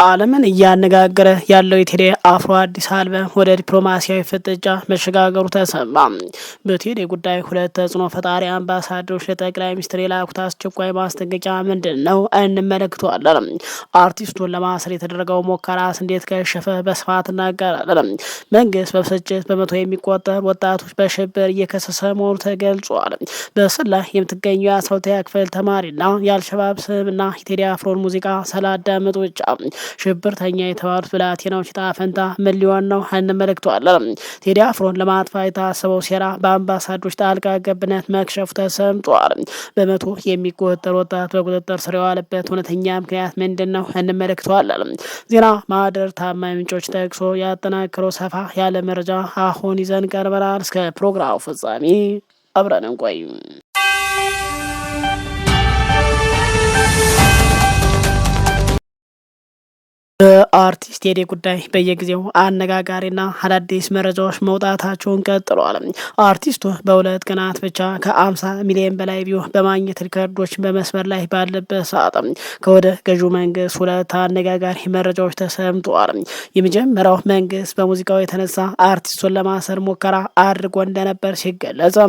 ዓለምን እያነጋገረ ያለው የቴዲ አፍሮ አዲስ አልበም ወደ ዲፕሎማሲያዊ ፍጥጫ መሸጋገሩ ተሰማ። በቴዲ ጉዳይ ሁለት ተጽዕኖ ፈጣሪ አምባሳደሮች ለጠቅላይ ሚኒስትር የላኩት አስቸኳይ ማስጠንቀቂያ ምንድን ነው? እንመለከተዋለን። አርቲስቱን ለማሰር የተደረገው ሙከራስ እንዴት ከሸፈ? በስፋት እናገራለን። መንግስት በብስጭት በመቶ የሚቆጠር ወጣቶች በሽብር እየከሰሰ መሆኑ ተገልጿል። በእስር ላይ የምትገኘው የ12ኛ ክፍል ተማሪና የአልሸባብ ስምና የቴዲ አፍሮን ሙዚቃ ስላዳመጡ ብቻ ሽብርተኛ የተባሉት ብላቴናዎች ዕጣ ፈንታ ምን ሊሆን ነው? እንመለከተዋለን። ቴዲ አፍሮን ለማጥፋት የታሰበው ሴራ በአምባሳደሮች ጣልቃ ገብነት መክሸፉ ተሰምቷል። በመቶ የሚቆጠር ወጣት በቁጥጥር ስር የዋለበት እውነተኛ ምክንያት ምንድን ነው? እንመለከተዋለን። ዜና ማህደር ታማኝ ምንጮች ጠቅሶ ያጠናክረው ሰፋ ያለ መረጃ አሁን ይዘን ቀርበናል። እስከ ፕሮግራሙ ፍጻሜ አብረን እንቆይ። በአርቲስት ቴዲ ጉዳይ በየጊዜው አነጋጋሪና አዳዲስ መረጃዎች መውጣታቸውን ቀጥለዋል። አርቲስቱ በሁለት ቀናት ብቻ ከ50 ሚሊዮን በላይ ቪው በማግኘት ሪከርዶች በመስመር ላይ ባለበት ሰዓት ከወደ ገዢው መንግስት ሁለት አነጋጋሪ መረጃዎች ተሰምተዋል። የመጀመሪያው መንግስት በሙዚቃው የተነሳ አርቲስቱን ለማሰር ሙከራ አድርጎ እንደነበር ሲገለጽ፣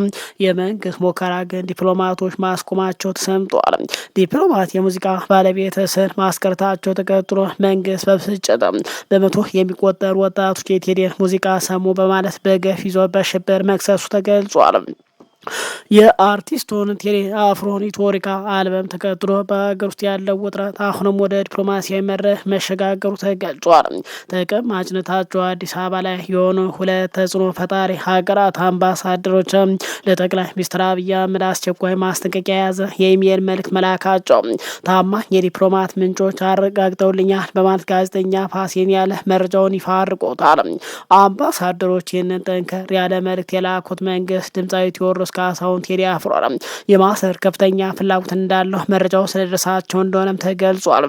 የመንግስት ሙከራ ግን ዲፕሎማቶች ማስቆማቸው ተሰምተዋል። ዲፕሎማት የሙዚቃ ባለቤት እስር ማስቀረታቸው ተከትሎ መንግስት በብስጭት በመቶ የሚቆጠሩ ወጣቶች የቴዲን ሙዚቃ ሰሙ በማለት በገፍ ይዞ በሽብር መክሰሱ ተገልጿል። የአርቲስቱን ቴዲ አፍሮን ኢትዮሪካ አልበም ተከትሎ በሀገር ውስጥ ያለው ውጥረት አሁንም ወደ ዲፕሎማሲያዊ መድረክ መሸጋገሩ ተገልጿል። ተቀማጭነታቸው አዲስ አበባ ላይ የሆኑ ሁለት ተጽዕኖ ፈጣሪ ሀገራት አምባሳደሮች ለጠቅላይ ሚኒስትር አብይ አህመድ አስቸኳይ ማስጠንቀቂያ የያዘ የኢሜል መልእክት መላካቸው ታማኝ የዲፕሎማት ምንጮች አረጋግጠውልኛል በማለት ጋዜጠኛ ፋሲን ያለ መረጃውን ይፋ አድርጎታል። አምባሳደሮች ይህንን ጠንከር ያለ መልእክት የላኩት መንግስት ድምፃዊ ቴዎድሮስ ካሳሁን ቴዲ አፍሮ የማሰር ከፍተኛ ፍላጎት እንዳለው መረጃው ስለደረሳቸው እንደሆነም ተገልጿል።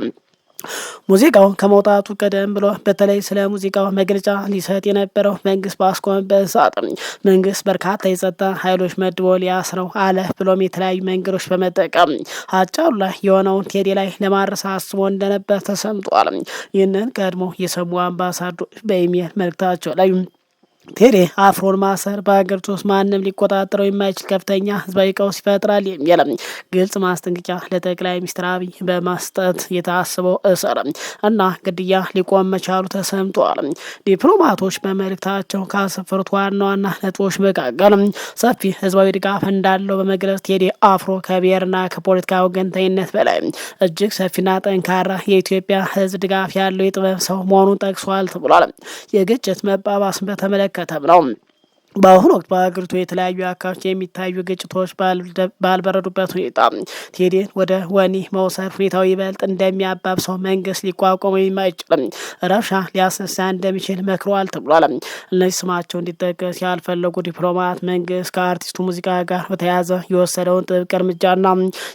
ሙዚቃው ከመውጣቱ ቀደም ብሎ በተለይ ስለ ሙዚቃው መግለጫ ሊሰጥ የነበረው መንግስት ባስቆመበት ሰዓት መንግስት በርካታ የጸጥታ ኃይሎች መድቦ ሊያስረው አለ ብሎም የተለያዩ መንገዶች በመጠቀም ሀጫሉ ላይ የሆነውን ቴዲ ላይ ለማድረስ አስቦ እንደነበር ተሰምጧል። ይህንን ቀድሞ የሰሙ አምባሳደሮች በኢሜል መልእክታቸው ላይ ቴዲ አፍሮን ማሰር በሀገሪቱ ውስጥ ማንም ሊቆጣጠረው የማይችል ከፍተኛ ህዝባዊ ቀውስ ይፈጥራል የሚል ግልጽ ማስጠንቀቂያ ለጠቅላይ ሚኒስትር አብይ በመስጠት የታሰበው እስር እና ግድያ ሊቆም መቻሉ ተሰምቷል። ዲፕሎማቶች በመልእክታቸው ካሰፈሩት ዋና ዋና ነጥቦች መካከል ሰፊ ህዝባዊ ድጋፍ እንዳለው በመግለጽ ቴዲ አፍሮ ከብሔርና ከፖለቲካ ወገንተኝነት በላይ እጅግ ሰፊና ጠንካራ የኢትዮጵያ ህዝብ ድጋፍ ያለው የጥበብ ሰው መሆኑን ጠቅሷል ተብሏል። የግጭት መባባስን በተመለከተ ነው። በአሁኑ ወቅት በሀገሪቱ የተለያዩ አካባቢዎች የሚታዩ ግጭቶች ባልበረዱበት ሁኔታ ቴዲን ወደ ወህኒ መውሰድ ሁኔታው ይበልጥ እንደሚያባብሰው መንግስት ሊቋቋመው የማይችል ረብሻ ሊያስነሳ እንደሚችል መክረዋል ተብሏል። እነዚህ ስማቸው እንዲጠቀስ ያልፈለጉ ዲፕሎማት መንግስት ከአርቲስቱ ሙዚቃ ጋር በተያያዘ የወሰደውን ጥብቅ እርምጃና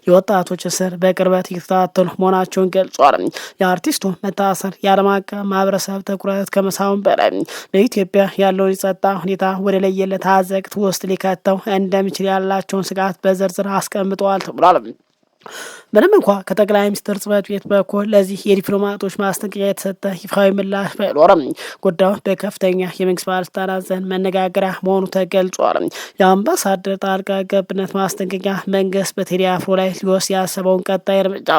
የወጣቶች እስር በቅርበት እየተከታተሉ መሆናቸውን ገልጿል። የአርቲስቱ መታሰር የዓለም አቀፍ ማህበረሰብ ትኩረት ከመሳቡም በላይ በኢትዮጵያ ያለውን የጸጥታ ሁኔታ ወደ ለየለት አዘቅት ውስጥ ሊከተው እንደሚችል ያላቸውን ስጋት በዝርዝር አስቀምጠዋል ተብሏል። ምንም እንኳ ከጠቅላይ ሚኒስትር ጽሕፈት ቤት በኩል ለዚህ የዲፕሎማቶች ማስጠንቀቂያ የተሰጠ ይፋዊ ምላሽ ባይኖርም ጉዳዩ በከፍተኛ የመንግስት ባለስልጣናት ዘንድ መነጋገሪያ መሆኑ ተገልጿል። የአምባሳደር ጣልቃ ገብነት ማስጠንቀቂያ መንግስት በቴዲ አፍሮ ላይ ሊወስድ ያሰበውን ቀጣይ እርምጃ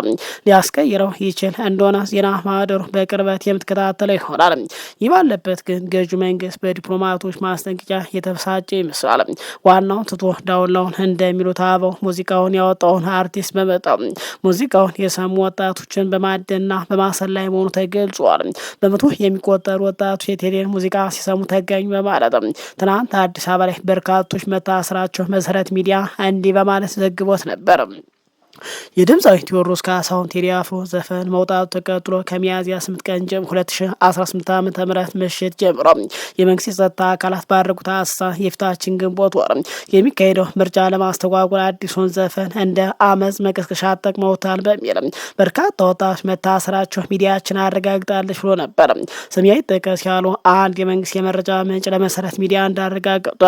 ሊያስቀይረው ይችል እንደሆነ ዜና ማህደሩ በቅርበት የምትከታተለው ይሆናል። ይህ ባለበት ግን ገዢው መንግስት በዲፕሎማቶች ማስጠንቀቂያ የተበሳጨ ይመስላል። ዋናው ትቶ ዳውላውን እንደሚሉት አበው ሙዚቃውን ያወጣውን አርቲስት ሙዚቃውን የሰሙ ወጣቶችን በማደንና በማሰር ላይ መሆኑ ተገልጿል። በመቶ የሚቆጠሩ ወጣቶች የቴዲን ሙዚቃ ሲሰሙ ተገኙ በማለት ትናንት አዲስ አበባ ላይ በርካቶች መታሰራቸው መሰረት ሚዲያ እንዲህ በማለት ዘግቦት ነበር። የድምፃዊ ቴዎድሮስ ካሳሁን ቴዲ አፍሮ ዘፈን መውጣቱ ተከትሎ ከሚያዝያ 8 ቀን ጀምሮ 2018 ዓ.ም ምሽት ጀምሮ የመንግስት የጸጥታ አካላት ባደረጉት አሰሳ የፊታችን ግንቦት ወር የሚካሄደው ምርጫ ለማስተጓጎል አዲሱን ዘፈን እንደ አመጽ መቀስቀሻ ጠቅመውታል በሚል በርካታ ወጣቶች መታሰራቸው ሚዲያችን አረጋግጣለች ብሎ ነበር። ስም አይጠቀስ ያሉ አንድ የመንግስት የመረጃ ምንጭ ለመሰረት ሚዲያ እንዳረጋገጠ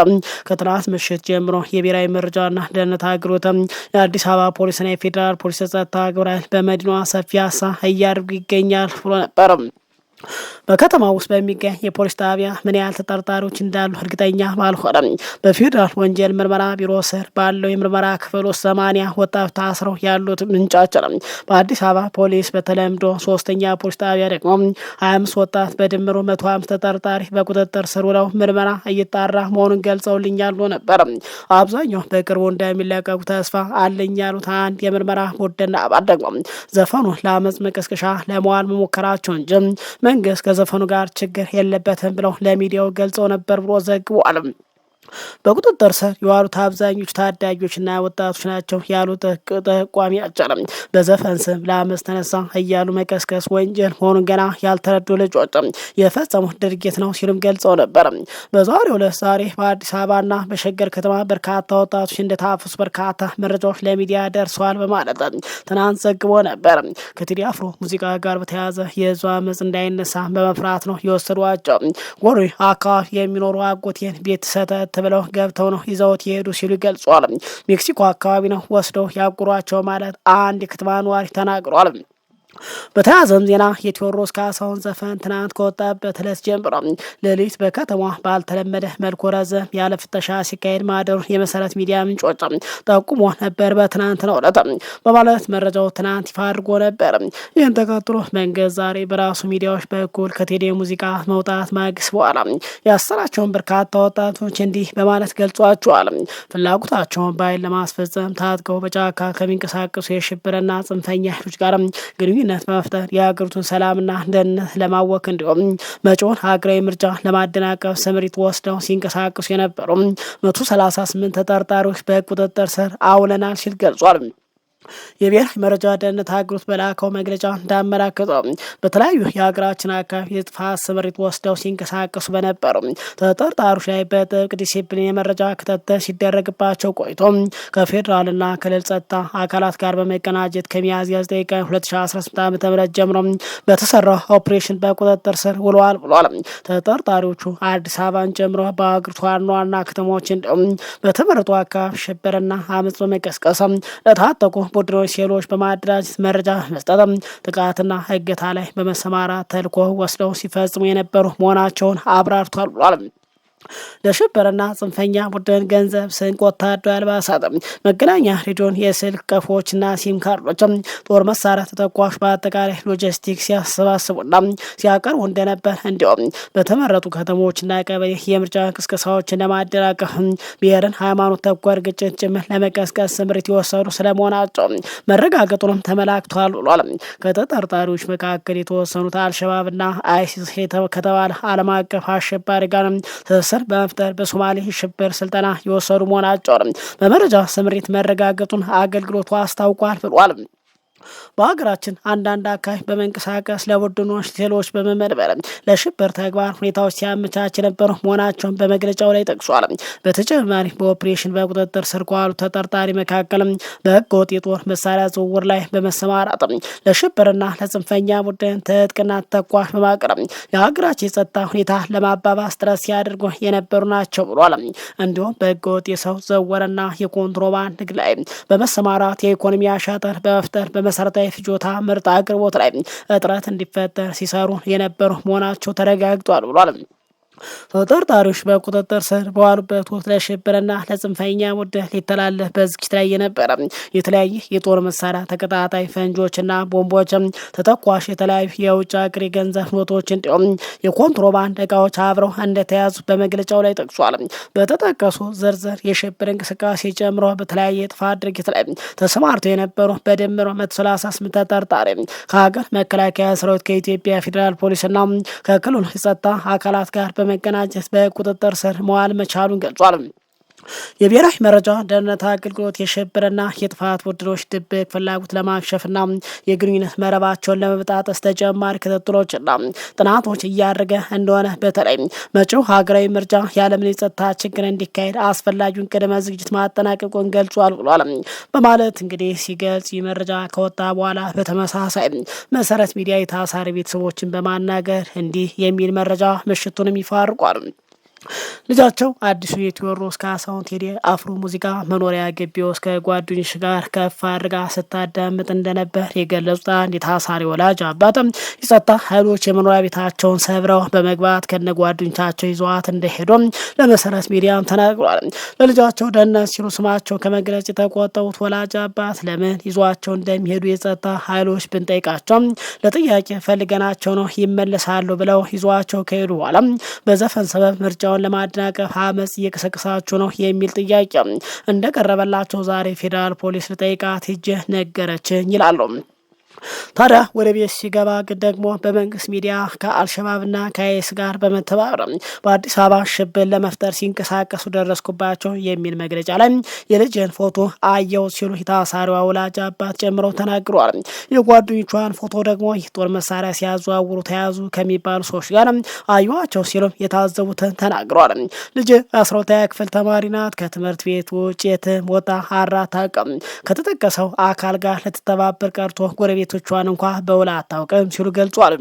ከትናንት ምሽት ጀምሮ የብሔራዊ መረጃና ደህንነት አገልግሎት የአዲስ አበባ ፖሊስና የፌዴራል ፖሊስ ጸጥታ ግብረ ኃይል በመዲናዋ ሰፊ አሳ እያደረጉ ይገኛል ብሎ ነበር። በከተማ ውስጥ በሚገኝ የፖሊስ ጣቢያ ምን ያህል ተጠርጣሪዎች እንዳሉ እርግጠኛ ባልሆነም በፌዴራል ወንጀል ምርመራ ቢሮ ስር ባለው የምርመራ ክፍል ውስጥ 80 ወጣቶች ታስረው ያሉት ምንጫቸው ነው። በአዲስ አበባ ፖሊስ በተለምዶ 3ኛ ፖሊስ ጣቢያ ደግሞ 25 ወጣት በድምሩ 150 ተጠርጣሪ በቁጥጥር ስር ውለው ምርመራ እየጣራ መሆኑን ገልጸውልኛል ነበር። አብዛኛው በቅርቡ እንደሚለቀቁ ተስፋ አለኝ ያሉት አንድ የምርመራ ቡድን አባል ደግሞ ዘፈኑ ለአመፅ መቀስቀሻ ለመዋል መሞከራቸው እንጂ መንግስት ከዘፈኑ ጋር ችግር የለበትም ብለው ለሚዲያው ገልጸው ነበር ብሎ ዘግቧል። በቁጥጥር ስር የዋሉት አብዛኞቹ ታዳጊዎችና ወጣቶች ናቸው ያሉት ጠቋሚ አጨለም በዘፈን ስም ለአመፅ ተነሳ እያሉ መቀስቀስ ወንጀል መሆኑን ገና ያልተረዱ ልጆች የፈጸሙት ድርጊት ነው ሲሉም ገልጸው ነበር። በዛሬው ዕለት ዛሬ በአዲስ አበባና በሸገር ከተማ በርካታ ወጣቶች እንደታፈሱ በርካታ መረጃዎች ለሚዲያ ደርሰዋል በማለት ትናንት ዘግቦ ነበር። ከቴዲ አፍሮ ሙዚቃ ጋር በተያያዘ የህዝብ አመፅ እንዳይነሳ በመፍራት ነው የወሰዷቸው። ጎሪ አካባቢ የሚኖሩ አጎቴን ቤት ሰተት ብለው ገብተው ነው ይዘውት ይሄዱ ሲሉ ገልጿል። ሜክሲኮ አካባቢ ነው ወስደው ያጉሯቸው ማለት አንድ የከተማ ነዋሪ ተናግሯል። በተያዘም ዜና የቴዎድሮስ ካሳሁን ዘፈን ትናንት ከወጣበት ዕለት ጀምሮ ሌሊት በከተማ ባልተለመደ መልኩ ረዘም ያለ ፍተሻ ሲካሄድ ማደሩ የመሰረት ሚዲያ ምንጮች ጠቁሞ ነበር በትናንትናው ዕለት በማለት መረጃው ትናንት ይፋ አድርጎ ነበር። ይህን ተከትሎ መንግስት ዛሬ በራሱ ሚዲያዎች በኩል ከቴዲ ሙዚቃ መውጣት ማግስት በኋላ ያሰራቸውን በርካታ ወጣቶች እንዲህ በማለት ገልጿቸዋል። ፍላጎታቸውን በኃይል ለማስፈጸም ታጥቀው በጫካ ከሚንቀሳቀሱ የሽብርና ጽንፈኛ ኃይሎች ጋር ግንኙነት በመፍጠር የሀገሪቱን ሰላምና ደህንነት ለማወክ እንዲሁም መጪውን ሀገራዊ ምርጫ ለማደናቀፍ ስምሪት ወስደው ሲንቀሳቀሱ የነበሩ 138 ተጠርጣሪዎች በቁጥጥር ስር አውለናል ሲል ገልጿል። የብሔራዊ መረጃ ደህንነት አገልግሎት በላከው መግለጫ እንዳመላከተው በተለያዩ የሀገራችን አካባቢ የጥፋት ስምሪት ወስደው ሲንቀሳቀሱ በነበሩ ተጠርጣሪዎች ላይ በጥብቅ ዲሲፕሊን የመረጃ ክትትል ሲደረግባቸው ቆይቶ ከፌዴራልና ክልል ጸጥታ አካላት ጋር በመቀናጀት ከሚያዝያ 9 ቀን 2018 ዓ.ም ጀምሮ በተሰራው ኦፕሬሽን በቁጥጥር ስር ውለዋል ብሏል። ተጠርጣሪዎቹ አዲስ አበባን ጨምሮ በሀገሪቱ ዋና ዋና ከተሞች እንዲሁም በተመረጡ አካባቢ ሽብርና አመፅ በመቀስቀስ ለታጠቁ ቡድኖች ሴሎች በማደራጀት መረጃ መስጠት ጥቃትና እገታ ላይ በመሰማራት ተልዕኮ ወስደው ሲፈጽሙ የነበሩ መሆናቸውን አብራርቷል ብሏል። ለሽብርና ጽንፈኛ ቡድን ገንዘብ፣ ስንቅ፣ ወታደራዊ አልባሳት፣ መገናኛ ሬዲዮን፣ የስልክ ቀፎችና ሲም ካርዶች፣ ጦር መሳሪያ፣ ተተኳሽ በአጠቃላይ ሎጂስቲክስ ሲያሰባስቡና ሲያቀርቡ እንደነበር እንዲሁም በተመረጡ ከተሞችና ቀበሌ የምርጫ ቅስቀሳዎችን ለማደናቀፍ ብሔርን፣ ሃይማኖት ተኮር ግጭት ጭምር ለመቀስቀስ ስምሪት የወሰዱ ስለመሆናቸው መረጋገጡንም ተመላክቷል ብሏል። ከተጠርጣሪዎች መካከል የተወሰኑት አልሸባብና አይሲስ ከተባለ ዓለም አቀፍ አሸባሪ ጋር በመፍጠር በሶማሌ ሽብር ስልጠና የወሰዱ መሆናቸውን በመረጃ ስምሪት መረጋገጡን አገልግሎቱ አስታውቋል ብሏል። በሀገራችን አንዳንድ አካባቢ በመንቀሳቀስ ለቡድኖች ሴሎች በመመልመል ለሽብር ተግባር ሁኔታዎች ሲያመቻች የነበሩ መሆናቸውን በመግለጫው ላይ ጠቅሷል። በተጨማሪ በኦፕሬሽን በቁጥጥር ስር ከዋሉ ተጠርጣሪ መካከል በህገወጥ የጦር መሳሪያ ዝውውር ላይ በመሰማራት ለሽብርና ለጽንፈኛ ቡድን ትጥቅና ተኳሽ በማቅረብ የሀገራችን የጸጥታ ሁኔታ ለማባባስ ጥረት ሲያደርጉ የነበሩ ናቸው ብሏል። እንዲሁም በህገወጥ የሰው ዝውውርና የኮንትሮባንድ ንግድ ላይ በመሰማራት የኢኮኖሚ አሻጥር በመፍጠር መሰረታዊ ፍጆታ ምርት አቅርቦት ላይ እጥረት እንዲፈጠር ሲሰሩ የነበሩ መሆናቸው ተረጋግጧል ብሏል። ተጠርጣሪዎች በቁጥጥር ስር በዋሉበት ወቅት ለሽብርና ለጽንፈኛ ቡድን ሊተላለፍ በዝግጅት ላይ የነበረ የተለያየ የጦር መሳሪያ፣ ተቀጣጣይ ፈንጆችና ቦምቦች፣ ተተኳሽ፣ የተለያዩ የውጭ ሀገር የገንዘብ ኖቶች እንዲሁም የኮንትሮባንድ እቃዎች አብረው እንደተያዙ በመግለጫው ላይ ጠቅሷል። በተጠቀሱ ዝርዝር የሽብር እንቅስቃሴ ጨምሮ በተለያየ የጥፋት ድርጊት ላይ ተሰማርተው የነበሩ በድምሩ 138 ተጠርጣሪ ከሀገር መከላከያ ሰራዊት ከኢትዮጵያ ፌዴራል ፖሊስና ከክልሉ የጸጥታ አካላት ጋር በመቀናጀት በቁጥጥር ስር መዋል መቻሉን ገልጿል። የብሔራዊ መረጃ ደህንነት አገልግሎት የሽብርና የጥፋት ቡድኖች ድብቅ ፍላጎት ለማክሸፍና የግንኙነት መረባቸውን ለመበጣጠስ ተጨማሪ ክትትሎችና ጥናቶች እያደረገ እንደሆነ በተለይ መጪው ሀገራዊ ምርጫ ያለምን የጸጥታ ችግር እንዲካሄድ አስፈላጊውን ቅድመ ዝግጅት ማጠናቀቁን ገልጿል ብሏል በማለት እንግዲህ ሲገልጽ መረጃ ከወጣ በኋላ በተመሳሳይ መሰረት ሚዲያ የታሳሪ ቤተሰቦችን በማናገር እንዲህ የሚል መረጃ ምሽቱንም ይፋ አድርጓል። ልጃቸው አዲሱ የቴዎድሮስ ካሳሁን ቴዲ አፍሮ ሙዚቃ መኖሪያ ግቢ ውስጥ ከጓደኞች ጋር ከፍ አድርጋ ስታዳምጥ እንደነበር የገለጹት አንድ የታሳሪ ወላጅ አባትም የጸጥታ ኃይሎች የመኖሪያ ቤታቸውን ሰብረው በመግባት ከነጓደኞቻቸው ይዘዋት እንደሄዱም ለመሰረት ሚዲያም ተናግሯል። ለልጃቸው ደህንነት ሲሉ ስማቸው ከመግለጽ የተቆጠቡት ወላጅ አባት ለምን ይዟቸው እንደሚሄዱ የጸጥታ ኃይሎች ብንጠይቃቸው ለጥያቄ ፈልገናቸው ነው ይመለሳሉ ብለው ይዟቸው ከሄዱ በኋላ በዘፈን ሰበብ ምርጫውን ለማደናቀፍ አመጽ እየቀሰቀሳችሁ ነው የሚል ጥያቄ እንደቀረበላቸው ዛሬ ፌዴራል ፖሊስ ልጠይቃት ሄጄ ነገረችኝ ይላሉ። ታዲያ ወደ ቤት ሲገባ ግን ደግሞ በመንግስት ሚዲያ ከአልሸባብና ከአይኤስ ጋር በመተባበር በአዲስ አበባ ሽብር ለመፍጠር ሲንቀሳቀሱ ደረስኩባቸው የሚል መግለጫ ላይ የልጅን ፎቶ አየው ሲሉ የታሳሪዋ ወላጅ አባት ጨምረው ተናግረዋል። የጓደኞቿን ፎቶ ደግሞ የጦር መሳሪያ ሲያዘዋውሩ ተያዙ ከሚባሉ ሰዎች ጋር አዩዋቸው ሲሉ የታዘቡትን ተናግረዋል። ልጅ 12ኛ ክፍል ተማሪ ናት። ከትምህርት ቤት ውጭ የትም ወጣ አታውቅም። ከተጠቀሰው አካል ጋር ልትተባበር ቀርቶ ጎረቤቶቿን እንኳ በውል አታውቅም ሲሉ ገልጿል።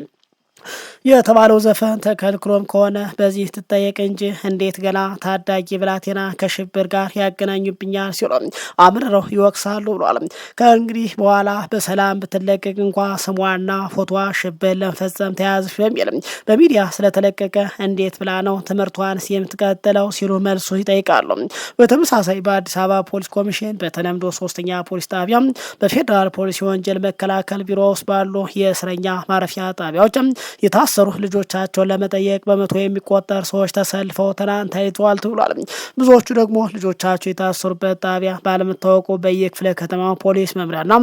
የተባለው ዘፈን ተከልክሎም ከሆነ በዚህ ትጠየቅ እንጂ እንዴት ገና ታዳጊ ብላቴና ከሽብር ጋር ያገናኙብኛል ሲሉ አምርረው ይወቅሳሉ ብሏል። ከእንግዲህ በኋላ በሰላም ብትለቀቅ እንኳ ስሟና ፎቶዋ ሽብር ለመፈጸም ተያዝሽ በሚል በሚዲያ ስለተለቀቀ እንዴት ብላ ነው ትምህርቷን የምትቀጥለው ሲሉ መልሱ ይጠይቃሉ። በተመሳሳይ በአዲስ አበባ ፖሊስ ኮሚሽን በተለምዶ 3ኛ ፖሊስ ጣቢያ በፌዴራል ፖሊስ የወንጀል መከላከል ቢሮ ውስጥ ባሉ የእስረኛ ማረፊያ ጣቢያዎች የታሰሩ ልጆቻቸውን ለመጠየቅ በመቶ የሚቆጠር ሰዎች ተሰልፈው ትናንት ታይተዋል ተብሏል። ብዙዎቹ ደግሞ ልጆቻቸው የታሰሩበት ጣቢያ ባለመታወቁ በየክፍለ ከተማ ፖሊስ መምሪያና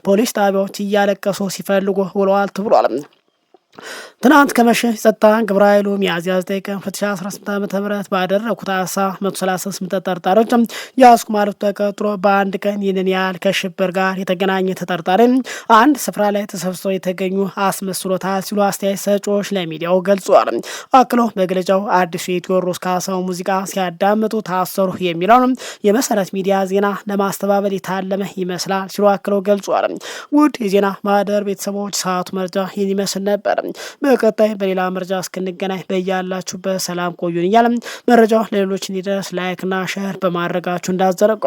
ፖሊስ ጣቢያዎች እያለቀሱ ሲፈልጉ ውለዋል ተብሏል። ትናንት ከመሸ ጸጥታ ግብረ ኃይሉ ሚያዝያ 9 ቀን 2018 ዓ.ም ባደረጉት አሳ 138 ተጠርጣሪዎች ያስኩ ማለት ተቀጥሮ በአንድ ቀን ይህንን ያህል ከሽብር ጋር የተገናኘ ተጠርጣሪ አንድ ስፍራ ላይ ተሰብስበው የተገኙ አስመስሎታል ሲሉ አስተያየት ሰጪዎች ለሚዲያው ገልጸዋል። አክሎ መግለጫው አዲሱ የቴዎድሮስ ካሳሁን ሙዚቃ ሲያዳምጡ ታሰሩ የሚለውን የመሰረት ሚዲያ ዜና ለማስተባበል የታለመ ይመስላል ሲሉ አክለው ገልጸዋል። ውድ የዜና ማህደር ቤተሰቦች ሰዓቱ መረጃ ይህን ይመስል ነበር። በቀጣይ በሌላ መረጃ እስክንገናኝ በያላችሁበት ሰላም ቆዩን እያለ መረጃው ለሌሎች እንዲደርስ ላይክና ሼር በማድረጋችሁ እንዳዘነጉ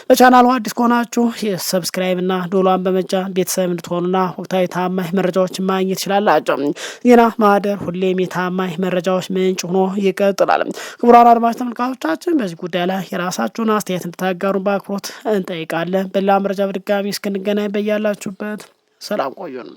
ለቻናሉ አዲስ ከሆናችሁ ሰብስክራይብ እና ዶሏን በመጫን ቤተሰብ እንድትሆኑና ወቅታዊ ታማኝ መረጃዎችን ማግኘት ይችላላችሁ። ዜና ማህደር ሁሌም የታማኝ መረጃዎች ምንጭ ሆኖ ይቀጥላል። ክቡራን አድማጭ ተመልካቾቻችን በዚህ ጉዳይ ላይ የራሳችሁን አስተያየት እንድታጋሩን በአክብሮት እንጠይቃለን። በሌላ መረጃ በድጋሚ እስክንገናኝ በያላችሁበት ሰላም ቆዩን።